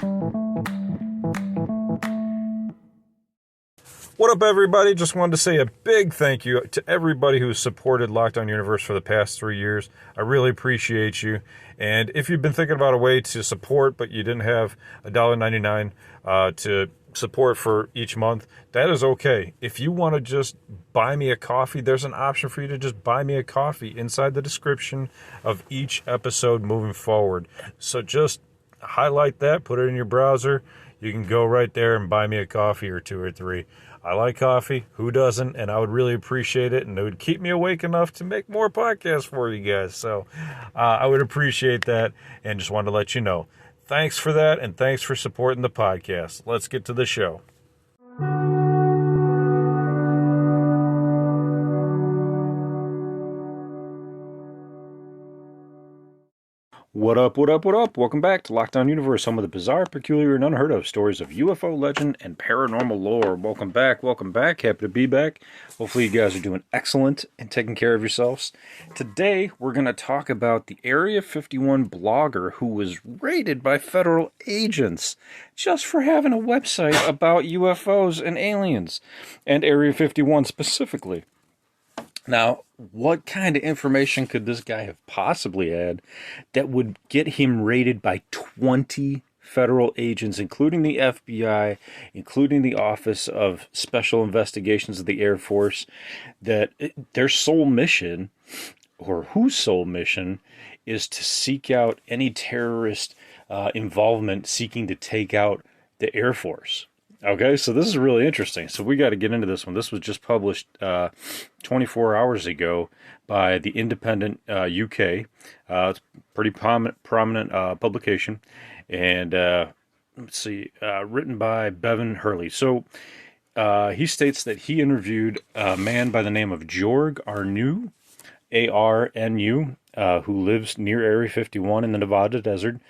What up, everybody? Just wanted to say a big thank you to everybody who's supported Lockdown Universe for the past 3 years. I really appreciate you. And if you've been thinking about a way to support, but you didn't have $1.99 to support for each month, that is okay. If you want to just buy me a coffee, there's an option for you to just buy me a coffee inside the description of each episode moving forward. So just highlight that, put it in your browser. You can go right there and buy me a coffee or two or three. I like coffee. Who doesn't? And I would really appreciate it. And it would keep me awake enough to make more podcasts for you guys. So I would appreciate that. And just wanted to let you know. Thanks for that. And thanks for supporting the podcast. Let's get to the show. What up, what up, what up? Welcome back to Lockdown Universe, home of the bizarre, peculiar, and unheard of stories of UFO legend and paranormal lore. Welcome back, welcome back. Happy to be back. Hopefully you guys are doing excellent and taking care of yourselves. Today, we're going to talk about the Area 51 blogger who was raided by federal agents just for having a website about UFOs and aliens, and Area 51 specifically. Now, what kind of information could this guy have possibly had that would get him raided by 20 federal agents, including the FBI, including the Office of Special Investigations of the Air Force, that their sole mission, or whose sole mission, is to seek out any terrorist involvement seeking to take out the Air Force? Okay, so this is really interesting. So we got to get into this one. This was just published 24 hours ago by the Independent UK. It's a pretty prominent publication. And let's see, written by Bevan Hurley. So he states that he interviewed a man by the name of Jorg Arnu, A-R-N-U, who lives near Area 51 in the Nevada desert.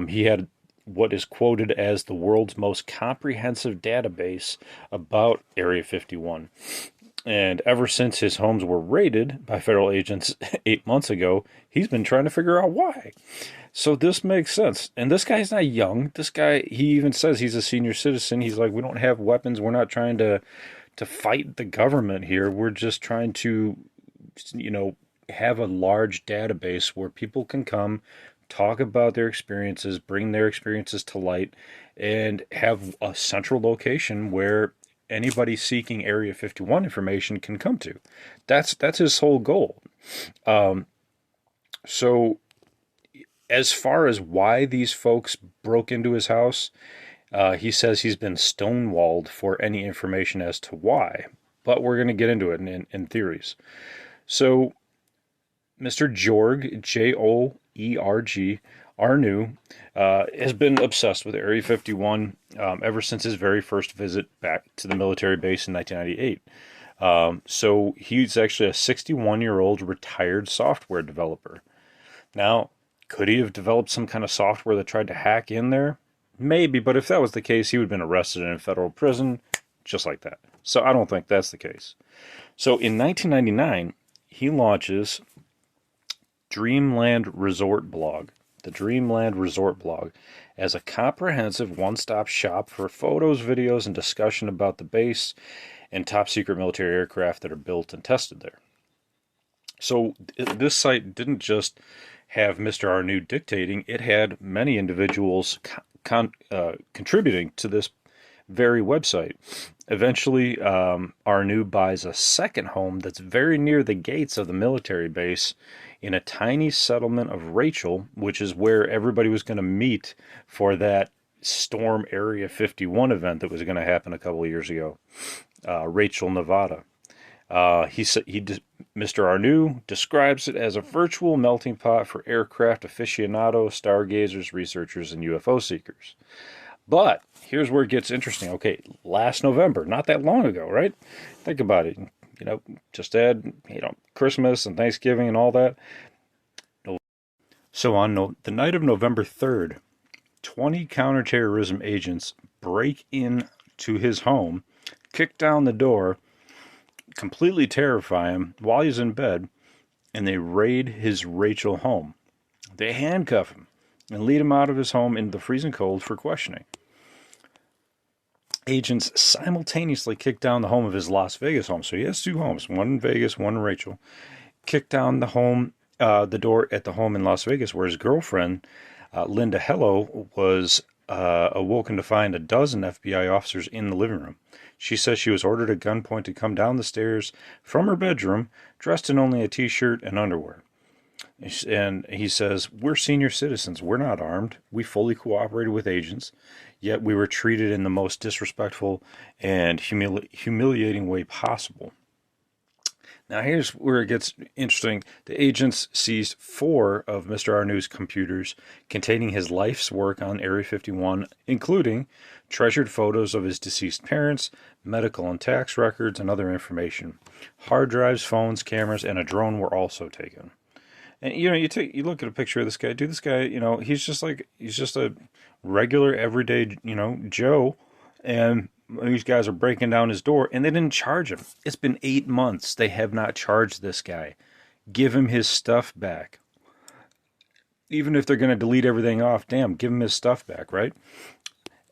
He had what is quoted as the world's most comprehensive database about Area 51. And ever since his homes were raided by federal agents 8 months ago, he's been trying to figure out why. So this makes sense. And this guy's not young. This guy, he even says he's a senior citizen. He's like, we don't have weapons. We're not trying to fight the government here. We're just trying to, have a large database where people can come, talk about their experiences, bring their experiences to light, and have a central location where anybody seeking Area 51 information can come to. That's his whole goal. So as far as why these folks broke into his house, he says he's been stonewalled for any information as to why. But we're going to get into it in theories. So Mr. Jorg, J-O-E-R-G, Arnu, has been obsessed with Area 51 ever since his very first visit back to the military base in 1998. So he's actually a 61-year-old retired software developer. Now, could he have developed some kind of software that tried to hack in there? Maybe, but if that was the case, he would have been arrested in a federal prison just like that. So I don't think that's the case. So in 1999, he launches Dreamland Resort Blog, the Dreamland Resort Blog, as a comprehensive one-stop shop for photos, videos, and discussion about the base and top-secret military aircraft that are built and tested there. So this site didn't just have Mr. Arnu dictating, it had many individuals contributing to this very website. Eventually, Arnu buys a second home that's very near the gates of the military base in a tiny settlement of Rachel, which is where everybody was going to meet for that Storm Area 51 event that was going to happen a couple of years ago. Rachel, Nevada. Mr. Arnu describes it as a virtual melting pot for aircraft aficionados, stargazers, researchers, and UFO seekers. But here's where it gets interesting. Okay, last November, not that long ago, right? Think about it. Just had, Christmas and Thanksgiving and all that. So on the night of November 3rd, 20 counterterrorism agents break into his home, kick down the door, completely terrify him while he's in bed, and they raid his Rachel home. They handcuff him, and lead him out of his home into the freezing cold for questioning. Agents simultaneously kicked down the home of his Las Vegas home. So he has two homes, one in Vegas, one in Rachel. Kicked down the door at the home in Las Vegas, where his girlfriend, Linda Hello, was awoken to find a dozen FBI officers in the living room. She says she was ordered at gunpoint to come down the stairs from her bedroom, dressed in only a t-shirt and underwear. And he says, "We're senior citizens. We're not armed. We fully cooperated with agents, yet we were treated in the most disrespectful and humiliating way possible." Now, here's where it gets interesting. The agents seized 4 of Mr. Arnou's computers containing his life's work on Area 51, including treasured photos of his deceased parents, medical and tax records, and other information. Hard drives, phones, cameras, and a drone were also taken. And you look at a picture of this guy. Dude, this guy, he's just a regular everyday, Joe, and these guys are breaking down his door, and they didn't charge him. It's been 8 months. They have not charged this guy. Give him his stuff back. Even if they're going to delete everything off, damn, give him his stuff back, right?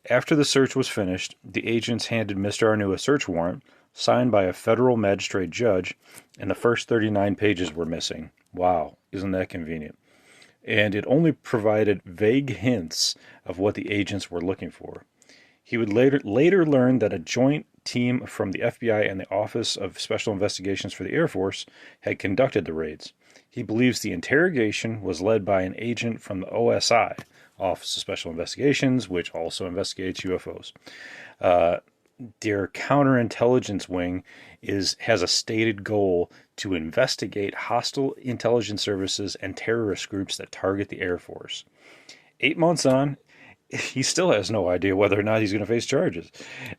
After the search was finished, the agents handed Mr. Arnou a search warrant signed by a federal magistrate judge, and the first 39 pages were missing. Wow, isn't that convenient? And it only provided vague hints of what the agents were looking for. He would later learn that a joint team from the FBI and the Office of Special Investigations for the Air Force had conducted the raids. He believes the interrogation was led by an agent from the OSI, Office of Special Investigations, which also investigates UFOs. Their counterintelligence wing has a stated goal to investigate hostile intelligence services and terrorist groups that target the Air Force. 8 months on, he still has no idea whether or not he's going to face charges,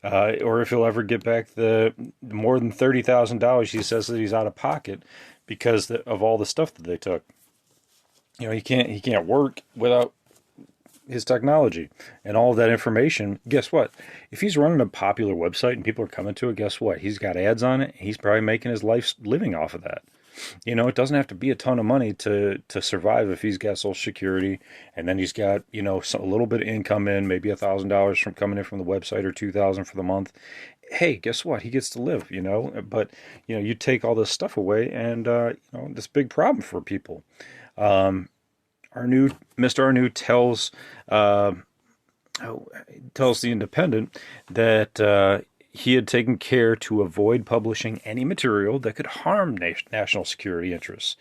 or if he'll ever get back the more than $30,000 he says that he's out of pocket because of all the stuff that they took. He can't work without his technology and all of that information. Guess what? If he's running a popular website and people are coming to it, guess what? He's got ads on it. He's probably making his life living off of that. It doesn't have to be a ton of money to survive if he's got Social Security, and then he's got, a little bit of income in, maybe $1,000 from coming in from the website or $2,000 for the month. Hey, guess what? He gets to live, but, you take all this stuff away and, this big problem for people. Mr. Arnou tells the Independent that he had taken care to avoid publishing any material that could harm national security interests.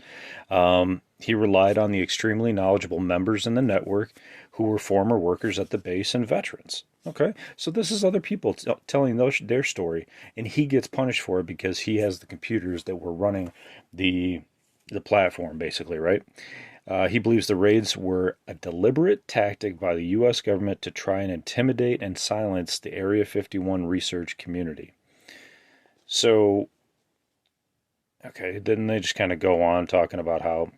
He relied on the extremely knowledgeable members in the network who were former workers at the base and veterans. Okay, so this is other people telling their story, and he gets punished for it because he has the computers that were running the platform, basically, right? He believes the raids were a deliberate tactic by the U.S. government to try and intimidate and silence the Area 51 research community. So, okay, then they just kind of go on talking about how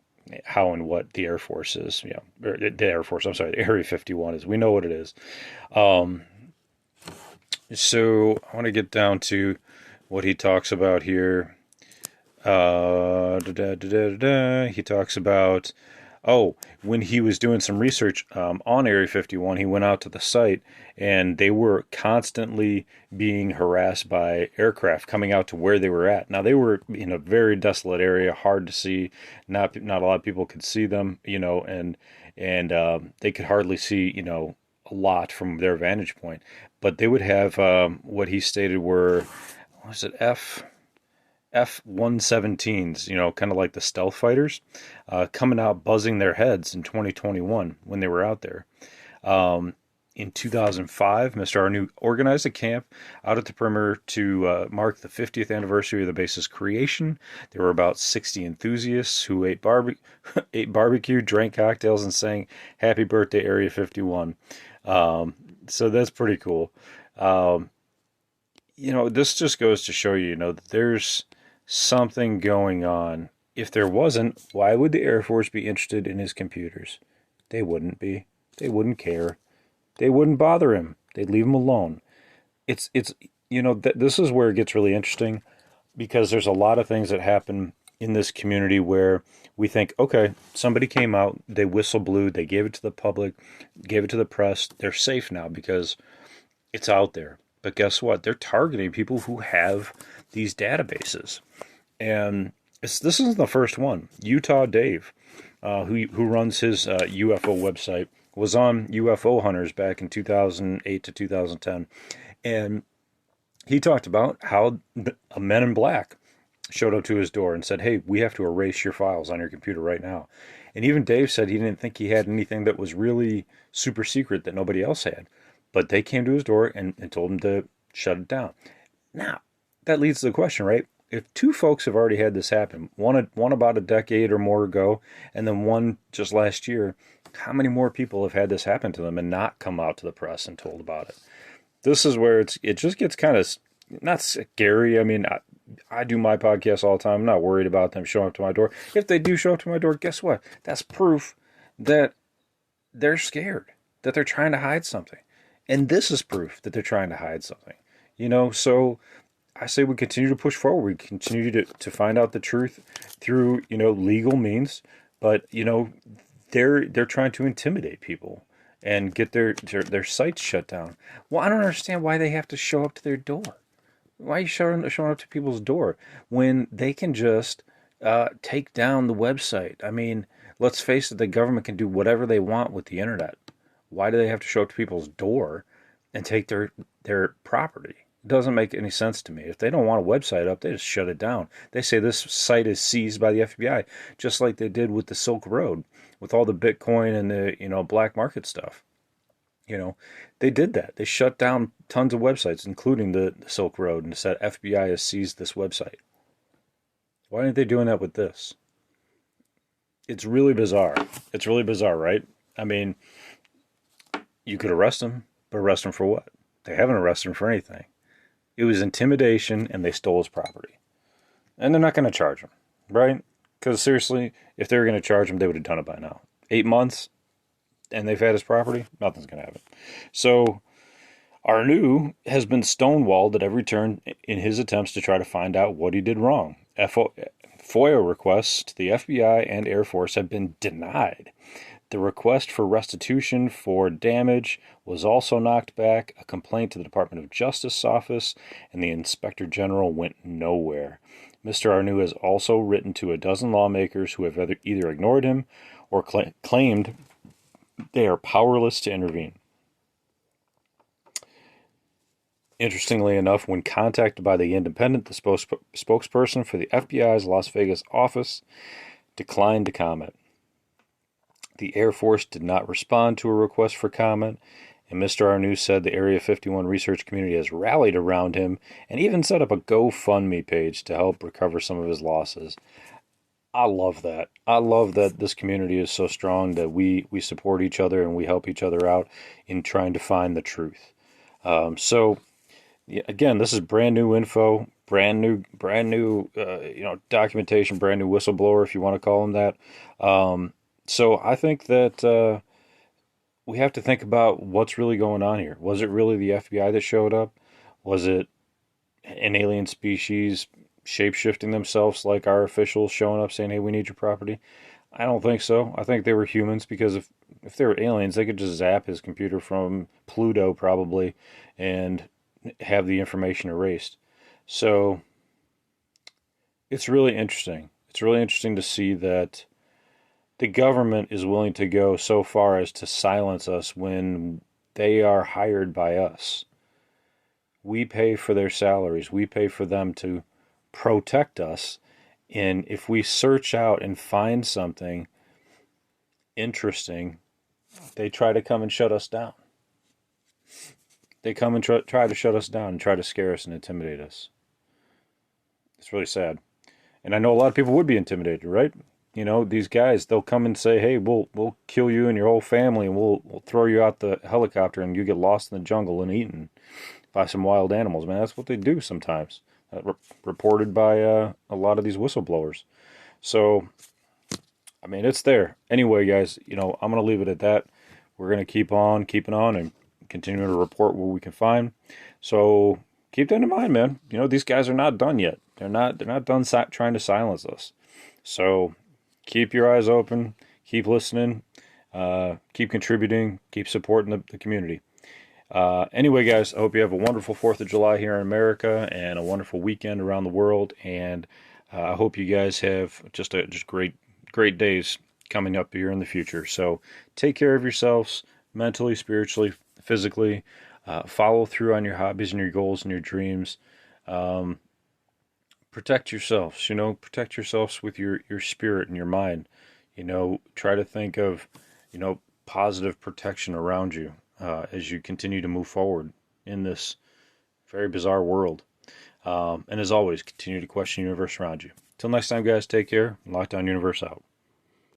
and what the Air Force is. The Area 51 is. We know what it is. So I want to get down to what he talks about here. He talks about, when he was doing some research on Area 51, he went out to the site, and they were constantly being harassed by aircraft coming out to where they were at. Now, they were in a very desolate area, hard to see. Not a lot of people could see them, and they could hardly see, a lot from their vantage point. But they would have what he stated were, what was it, F-117s, kind of like the stealth fighters, coming out buzzing their heads in 2021 when they were out there. In 2005, Mr. Arnou organized a camp out at the perimeter to mark the 50th anniversary of the base's creation. There were about 60 enthusiasts who ate barbecue, drank cocktails, and sang "Happy Birthday, Area 51." So that's pretty cool. This just goes to show you, that there's something going on. If there wasn't, why would the Air Force be interested in his computers? They wouldn't be. They wouldn't care. They wouldn't bother him. They'd leave him alone. This is where it gets really interesting, because there's a lot of things that happen in this community where we think, okay, somebody came out, they whistle blew, they gave it to the public, gave it to the press, they're safe now because it's out there. But guess what? They're targeting people who have these databases. And this isn't the first one. Utah Dave, who runs his UFO website, was on UFO Hunters back in 2008 to 2010. And he talked about how a Men in Black showed up to his door and said, hey, we have to erase your files on your computer right now. And even Dave said he didn't think he had anything that was really super secret that nobody else had. But they came to his door and told him to shut it down. Now, that leads to the question, right? If two folks have already had this happen, one about a decade or more ago, and then one just last year, how many more people have had this happen to them and not come out to the press and told about it? This is where it just gets kind of not scary. I mean, I do my podcast all the time. I'm not worried about them showing up to my door. If they do show up to my door, guess what? That's proof that they're scared, that they're trying to hide something. And this is proof that they're trying to hide something. So I say we continue to push forward. We continue to find out the truth through, legal means. But, they're trying to intimidate people and get their sites shut down. Well, I don't understand why they have to show up to their door. Why are you showing up to people's door when they can just take down the website? I mean, let's face it, the government can do whatever they want with the internet. Why do they have to show up to people's door and take their property? It doesn't make any sense to me. If they don't want a website up, they just shut it down. They say this site is seized by the FBI, just like they did with the Silk Road, with all the Bitcoin and the black market stuff. They did that. They shut down tons of websites, including the Silk Road, and said FBI has seized this website. Why aren't they doing that with this? It's really bizarre. It's really bizarre, right? I mean, you could arrest him, but arrest him for what? They haven't arrested him for anything. It was intimidation, and they stole his property. And they're not going to charge him, right? Because seriously, if they were going to charge him, they would have done it by now. 8 months, and they've had his property, nothing's going to happen. So Arnu has been stonewalled at every turn in his attempts to try to find out what he did wrong. FOIA requests to the FBI and Air Force have been denied. The request for restitution for damage was also knocked back. A complaint to the Department of Justice office and the Inspector General went nowhere. Mr. Arnu has also written to a dozen lawmakers who have either ignored him or claimed they are powerless to intervene. Interestingly enough, when contacted by The Independent, the spokesperson for the FBI's Las Vegas office declined to comment. The Air Force did not respond to a request for comment, and Mr. Arnu said the Area 51 research community has rallied around him and even set up a GoFundMe page to help recover some of his losses. I love that. I love that this community is so strong that we support each other and we help each other out in trying to find the truth. Again, this is brand new info, brand new, documentation, brand new whistleblower, if you want to call him that. So I think that we have to think about what's really going on here. Was it really the FBI that showed up? Was it an alien species shape-shifting themselves like our officials showing up saying, hey, we need your property? I don't think so. I think they were humans, because if they were aliens, they could just zap his computer from Pluto probably and have the information erased. So it's really interesting. It's really interesting to see that the government is willing to go so far as to silence us when they are hired by us. We pay for their salaries. We pay for them to protect us. And if we search out and find something interesting, they try to come and shut us down. They come and try to shut us down and try to scare us and intimidate us. It's really sad. And I know a lot of people would be intimidated, right? These guys, they'll come and say, hey, we'll kill you and your whole family, and we'll throw you out the helicopter and you get lost in the jungle and eaten by some wild animals. Man, that's what they do sometimes. Reported by a lot of these whistleblowers. So, I mean, it's there. Anyway, guys, I'm going to leave it at that. We're going to keep on keeping on and continue to report what we can find. So keep that in mind, man. These guys are not done yet. They're not done trying to silence us. So keep your eyes open, keep listening, keep contributing, keep supporting the community. Anyway, guys, I hope you have a wonderful 4th of July here in America and a wonderful weekend around the world. And I hope you guys have just great days coming up here in the future. So take care of yourselves mentally, spiritually, physically. Follow through on your hobbies and your goals and your dreams. Um, Protect yourselves, protect yourselves with your spirit and your mind. Try to think of, positive protection around you as you continue to move forward in this very bizarre world. And as always, continue to question the universe around you. Till next time, guys, take care. Lockdown Universe out.